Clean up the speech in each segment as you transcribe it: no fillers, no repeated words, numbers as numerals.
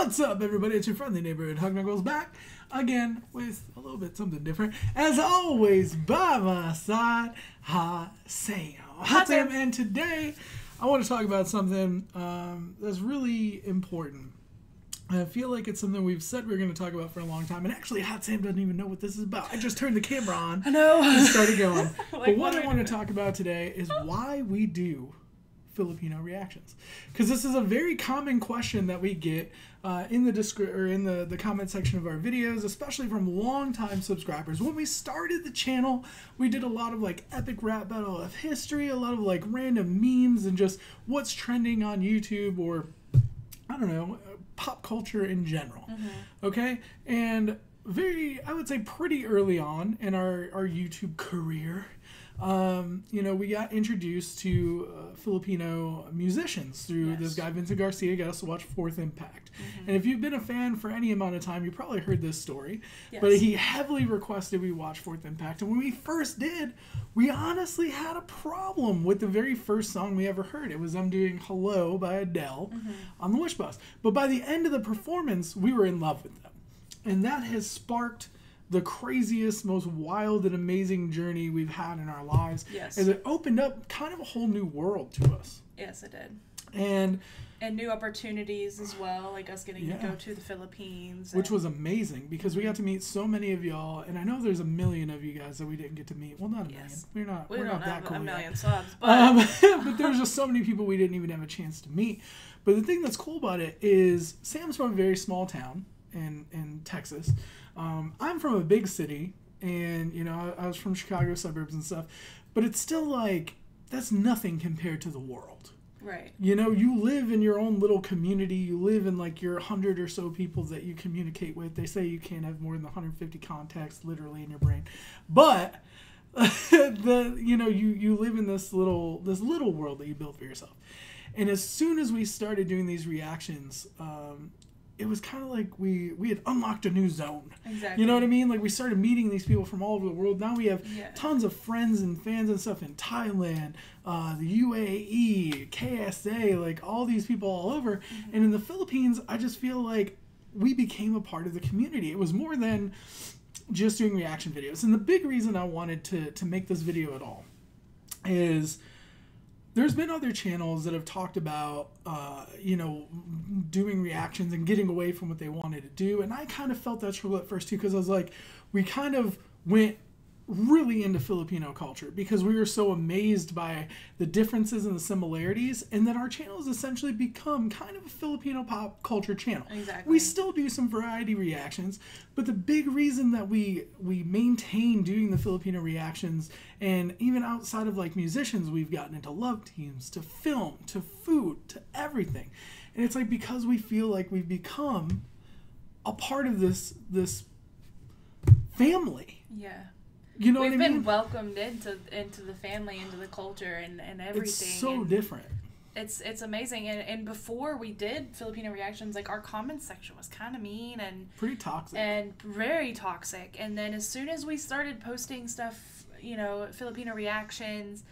What's up, everybody? It's your friendly neighborhood HugKnuckles back again with a little bit something different. As always, by my side, HottSamn. And today I want to talk about something that's really important. I feel like it's something we've said we're going to talk about for a long time. And actually, HottSamn doesn't even know what this is about. I just turned the camera on. I know. And started going. But what I want to talk about today is why we do Filipino reactions, because this is a very common question that we get in the comment section of our videos, especially from longtime subscribers. When we started the channel, we did a lot of like epic rap battle of history, a lot of like random memes and just what's trending on YouTube, or I don't know, pop culture in general. Okay, and I would say pretty early on in our YouTube career, you know, we got introduced to Filipino musicians through this guy, Vincent Garcia, got us to watch Fourth Impact. And if you've been a fan for any amount of time, you probably heard this story. But he heavily requested we watch Fourth Impact. And when we first did, we honestly had a problem with the very first song we ever heard. It was them doing Hello by Adele on the Wish Bus. But by the end of the performance, we were in love with them. And that has sparked the craziest, most wild and amazing journey we've had in our lives. As it opened up kind of a whole new world to us. Yes, it did. And new opportunities as well, like us getting to go to the Philippines. Which was amazing, because we got to meet so many of y'all, and I know there's a million of you guys that we didn't get to meet. Well, not a million. We're not that cool a million yet. subs, but but there's just so many people we didn't even have a chance to meet. But the thing that's cool about it is Sam's from a very small town in Texas. I'm from a big city, and you know, I was from Chicago suburbs and stuff, but it's still like that's nothing compared to the world. Right. You know, you live in your own little community. You live in like your 100 or so people that you communicate with. They say you can't have more than 150 contacts literally in your brain, but you live in this little world that you built for yourself. And as soon as we started doing these reactions, it was kind of like we had unlocked a new zone. Exactly. You know what I mean? Like, we started meeting these people from all over the world. Now we have tons of friends and fans and stuff in Thailand, the UAE, KSA, like all these people all over. And in the Philippines, I just feel like we became a part of the community. It was more than just doing reaction videos. And the big reason I wanted to make this video at all is there's been other channels that have talked about, you know, doing reactions and getting away from what they wanted to do. And I kind of felt that struggle at first, too, because I was like, we kind of went really into Filipino culture because we were so amazed by the differences and the similarities, and that our channel has essentially become kind of a Filipino pop culture channel. Exactly. We still do some variety reactions, but the big reason that we maintain doing the Filipino reactions, and even outside of like musicians, we've gotten into love teams, to film, to food, to everything. And it's like because we feel like we've become a part of this family. Yeah. You know what I mean? We've been welcomed into the family, into the culture, and everything. It's so different. It's amazing. And before we did Filipino reactions, like, our comments section was kind of mean and pretty toxic. And very toxic. And then as soon as we started posting stuff, you know, Filipino reactions,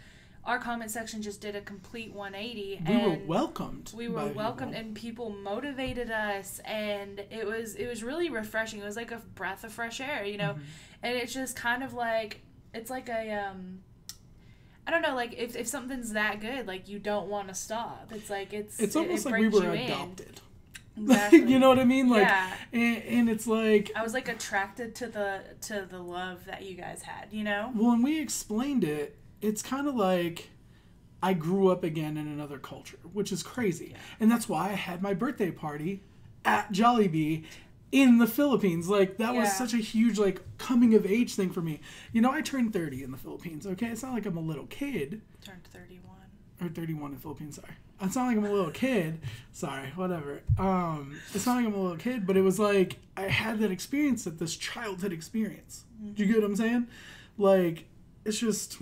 our comment section just did a complete 180. We were welcomed. We were welcomed, and people motivated us, and it was really refreshing. It was like a breath of fresh air, you know. And it's just kind of like, it's like a I don't know, like if something's that good, like you don't want to stop. It's like it's almost like we were adopted. Exactly. You know what I mean? Like, and it's like I was like attracted to the love that you guys had, you know. Well, when we explained it, it's kind of like I grew up again in another culture, which is crazy. And that's why I had my birthday party at Jollibee in the Philippines. Like, that was such a huge, like, coming of age thing for me. You know, I turned 30 in the Philippines, okay? It's not like I'm a little kid. Turned 31. Or 31 in the Philippines, sorry. It's not like I'm a little kid. Sorry, whatever. It's not like I'm a little kid, but it was like I had that experience, this childhood experience. Do you get what I'm saying? Like, it's just...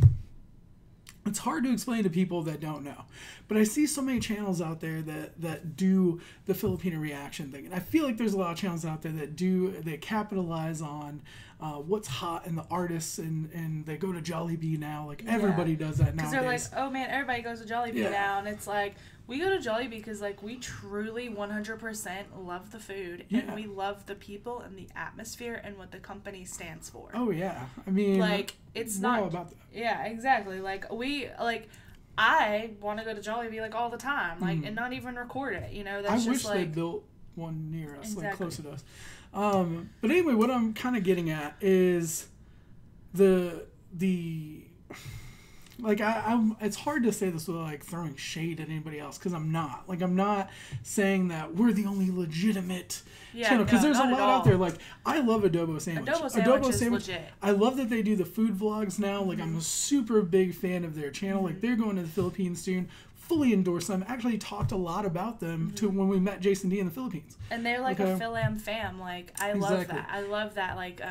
It's hard to explain to people that don't know. But I see so many channels out there that do the Filipino reaction thing. And I feel like there's a lot of channels out there that capitalize on what's hot and the artists, and they go to Jollibee now. Like everybody does that nowadays. Because they're like, oh man, everybody goes to Jollibee now, and it's like, we go to Jollibee because like we truly 100% love the food, and we love the people and the atmosphere and what the company stands for. Oh yeah, I mean, like it's not all about that. Yeah, exactly. Like I want to go to Jollibee like all the time, like and not even record it. You know, that's I just wish they built one near us, like close to us. But anyway, what I'm kind of getting at is the like I'm it's hard to say this without like throwing shade at anybody else, because I'm not saying that we're the only legitimate channel, because there's a lot out there. Like, I love Adobo Sandwich. Adobo Sandwich is legit. I love that they do the food vlogs now. Like, I'm a super big fan of their channel. Like, they're going to the Philippines soon. Fully endorse them. Actually talked a lot about them to when we met Jason D in the Philippines. And they're like a Phil-Am fam. Like, I love that. I love that, like,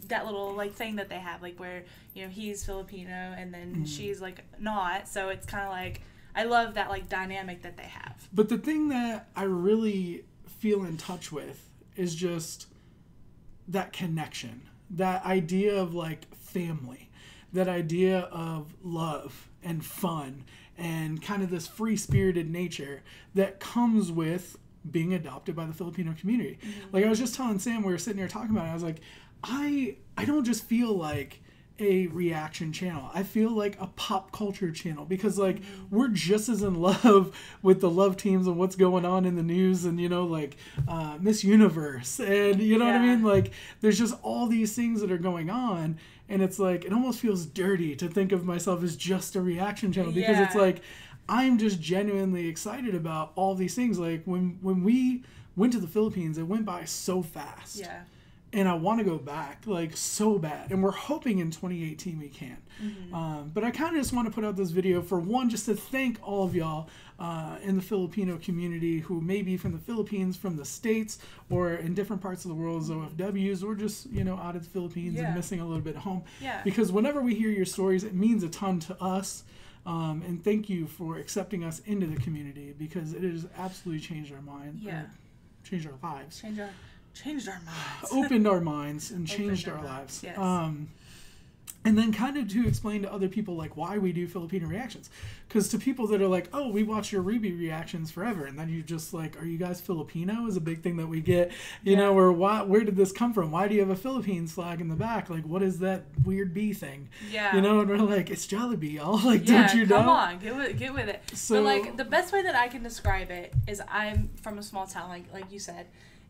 that little like thing that they have, like where, you know, he's Filipino and then she's like not, so it's kind of like, I love that like dynamic that they have. But the thing that I really feel in touch with is just that connection, that idea of like family, that idea of love and fun and kind of this free-spirited nature that comes with being adopted by the Filipino community. Like, I was just telling Sam, we were sitting here talking about it, I was like, I don't just feel like a reaction channel. I feel like a pop culture channel, because like we're just as in love with the love teams and what's going on in the news, and you know, like Miss Universe, and you know what I mean? Like, there's just all these things that are going on, and it's like, it almost feels dirty to think of myself as just a reaction channel, because it's like, I'm just genuinely excited about all these things. Like, when we went to the Philippines, it went by so fast. Yeah. And I want to go back, like, so bad. And we're hoping in 2018 we can. But I kind of just want to put out this video for one, just to thank all of y'all in the Filipino community who may be from the Philippines, from the States, or in different parts of the world as OFWs, or just, you know, out of the Philippines and missing a little bit of home. Because whenever we hear your stories, it means a ton to us. And thank you for accepting us into the community, because it has absolutely changed our mind. Changed our lives. Changed our minds. Opened our minds and changed our lives. Yes. And then kind of to explain to other people like why we do Filipino reactions. Because to people that are like, oh, we watch your Ruby reactions forever, and then you just like, are you guys Filipino? Is a big thing that we get, you know, or where did this come from? Why do you have a Philippines flag in the back? Like, what is that weird bee thing? You know, and we're like, it's Jollibee, y'all. Like, don't you know? Come on, get with it. So, but like, the best way that I can describe it is, I'm from a small town, like you said,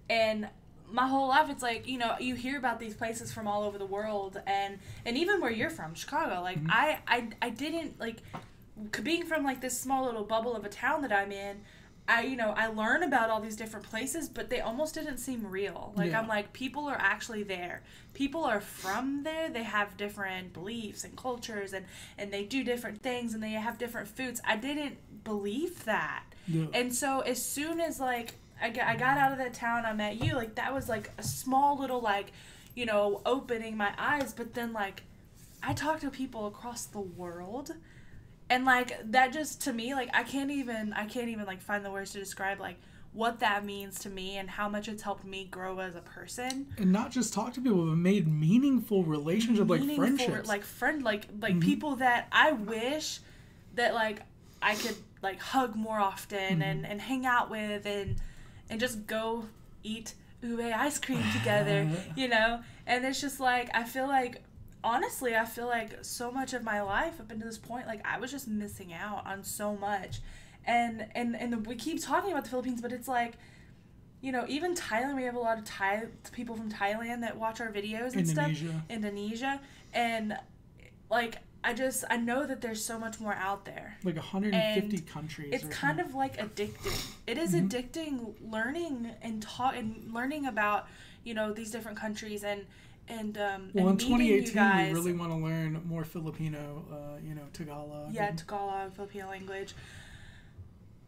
and my whole life, it's like, you know, you hear about these places from all over the world, and even where you're from, Chicago, like, I didn't, like, being from, like, this small little bubble of a town that I'm in, I learn about all these different places, but they almost didn't seem real. Like, I'm like, people are actually there. People are from there. They have different beliefs and cultures, and they do different things, and they have different foods. I didn't believe that. And so as soon as, like, I got out of that town, I met you, like, that was, like, a small little, like, you know, opening my eyes, but then, like, I talk to people across the world, and, like, that just, to me, like, I can't even, like, find the words to describe, like, what that means to me and how much it's helped me grow as a person. And not just talk to people, but made meaningful relationships, like friendships. Like people that I wish that, like, I could, like, hug more often and hang out with and just go eat ube ice cream together, you know? And it's just, like, I feel like, honestly, so much of my life up until this point, like, I was just missing out on so much. And we keep talking about the Philippines, but it's like, you know, even Thailand, we have a lot of people from Thailand that watch our videos and stuff. Indonesia. And, like, I know that there's so much more out there. Like 150 countries. It's kind of like addicting. It is addicting learning and learning about, you know, these different countries and in 2018 we really want to learn more Filipino, you know, Tagalog. Yeah, Tagalog, Filipino language.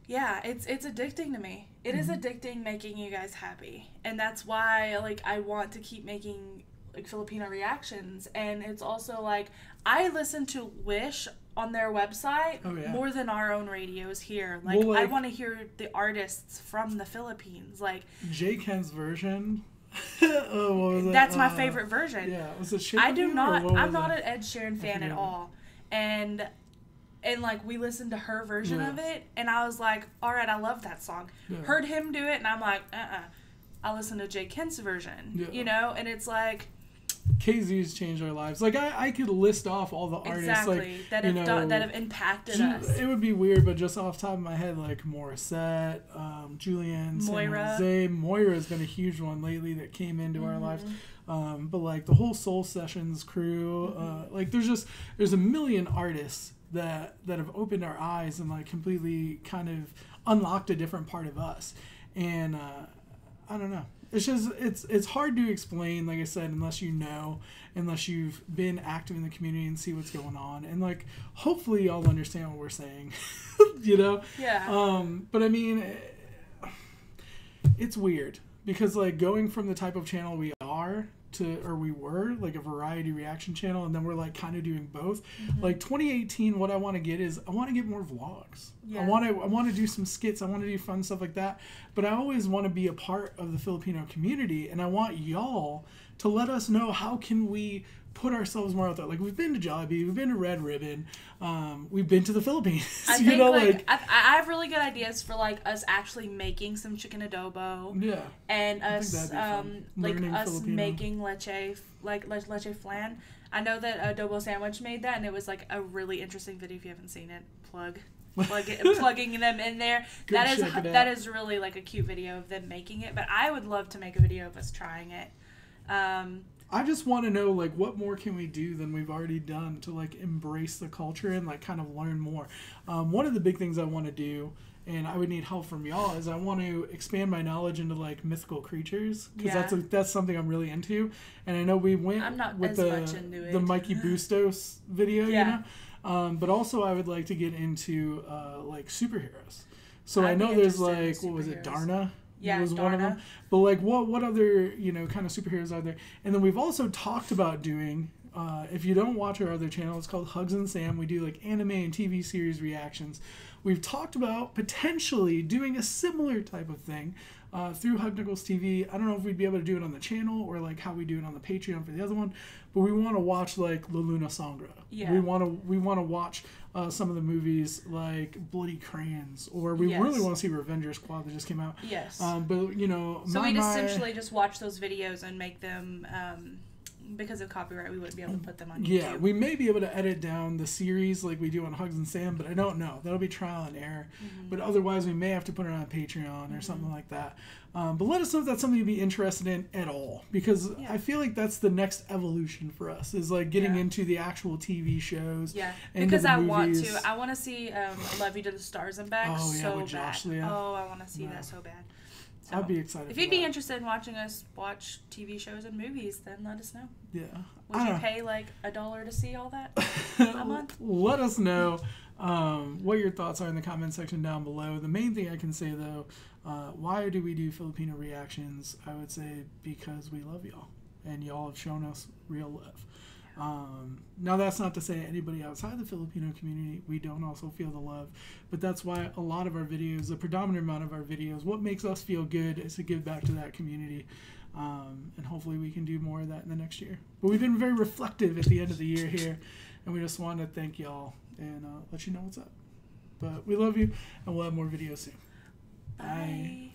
Yeah, it's addicting to me. It is addicting making you guys happy. And that's why, like, I want to keep making, like, Filipino reactions. And it's also, like, I listen to Wish on their website more than our own radios here. Like, I want to hear the artists from the Philippines. Like, J. Ken's version Oh, what was it? That's my favorite version. Yeah, was it Shape I of do You, not. or I'm what not was an Ed Sheeran fan at all, and like we listened to her version of it, and I was like, all right, I love that song. Yeah. Heard him do it, and I'm like, I listened to Jay Kent's version, you know, and it's like. KZ's changed our lives. Like I could list off all the artists like that have impacted us. It would be weird, but just off the top of my head, like Morissette, Julianne, Moira. Moira's been a huge one lately that came into our lives. But like the whole Soul Sessions crew, like there's a million artists that have opened our eyes and like completely kind of unlocked a different part of us. And I don't know. It's just it's hard to explain, like I said, unless you've been active in the community and see what's going on. And like hopefully y'all understand what we're saying. You know? Yeah. But I mean, it's weird because like going from the type of channel we are we were like a variety reaction channel, and then we're like kind of doing both. Like 2018, what I want to get is I want to get more vlogs. Yeah. I want to do some skits. I want to do fun stuff like that. But I always want to be a part of the Filipino community, and I want y'all to let us know how can we put ourselves more out there. Like we've been to Jollibee, we've been to Red Ribbon, we've been to the Philippines. I think I have really good ideas for like us actually making some chicken adobo. Yeah. And us like us Filipino. Making leche flan. I know that Adobo Sandwich made that, and it was like a really interesting video. If you haven't seen it, plugging them in there. That is really like a cute video of them making it. But I would love to make a video of us trying it. I just want to know, like, what more can we do than we've already done to, like, embrace the culture and, like, kind of learn more. One of the big things I want to do, and I would need help from y'all, is I want to expand my knowledge into, like, mythical creatures. Because that's something I'm really into. And I know we went with the Mikey Bustos video, you know? But also I would like to get into, like, superheroes. So I know there's, like, what was it, Darna? Yeah, was one of them. But like, what other kind of superheroes are there? And then we've also talked about doing. If you don't watch our other channel, it's called HugZZ. We do like anime and TV series reactions. We've talked about potentially doing a similar type of thing through HugKnucklesTV. I don't know if we'd be able to do it on the channel or like how we do it on the Patreon for the other one. But we want to watch like La Luna Sangra. Yeah. We want to watch some of the movies like Bloody Crayons, or we really want to see Revenger Squad that just came out. Yes. But so we'd essentially just watch those videos and make them. Because of copyright, we wouldn't be able to put them on YouTube. Yeah, we may be able to edit down the series like we do on HugZZ, but I don't know. That'll be trial and error. But otherwise, we may have to put it on Patreon or something like that. But let us know if that's something you'd be interested in at all, because I feel like that's the next evolution for us, is like getting into the actual TV shows. Yeah, because I want to see Love You to the Stars and Back so bad. Oh, I want to see that so bad. So, I'd be excited. If you'd be interested in watching us watch TV shows and movies, then let us know. Yeah. Would you pay like $1 to see all that a month? Let us know what your thoughts are in the comment section down below. The main thing I can say though, why do we do Filipino reactions? I would say because we love y'all, and y'all have shown us real love. Now that's not to say anybody outside the Filipino community, we don't also feel the love, but that's why a lot of our videos, the predominant amount of our videos, what makes us feel good is to give back to that community, and hopefully we can do more of that in the next year. But we've been very reflective at the end of the year here, and we just want to thank y'all and let you know what's up. But we love you, and we'll have more videos soon. Bye.